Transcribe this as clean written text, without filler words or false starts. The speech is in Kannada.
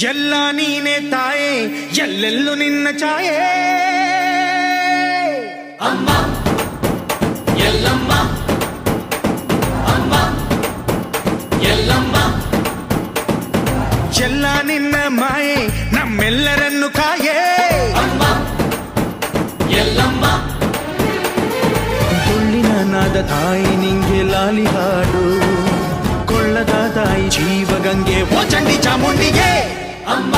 ಎಲ್ಲ ನೀನೆ ತಾಯೇ ಎಲ್ಲೆಲ್ಲೂ ನಿನ್ನ ಛಾಯೆ ಅಮ್ಮ ಎಲ್ಲಮ್ಮ ಅಮ್ಮ ಎಲ್ಲಮ್ಮ ಎಲ್ಲ ನಿನ್ನ ಮಾಯೆ ನಮ್ಮೆಲ್ಲರನ್ನು ಕಾಯೇ ಅಮ್ಮ ಎಲ್ಲಮ್ಮ ತುಳ್ಳಿನ ನಾದ ತಾಯಿ ನಿಂಗೆ ಲಾಲಿ ಹಾಡು ಕೊಳ್ಳದ ತಾಯಿ ಜೀವಗಂಗೆ ಓ ಚಂಡಿ ಚಾಮುಂಡಿಗೆ ಅಮ್ಮ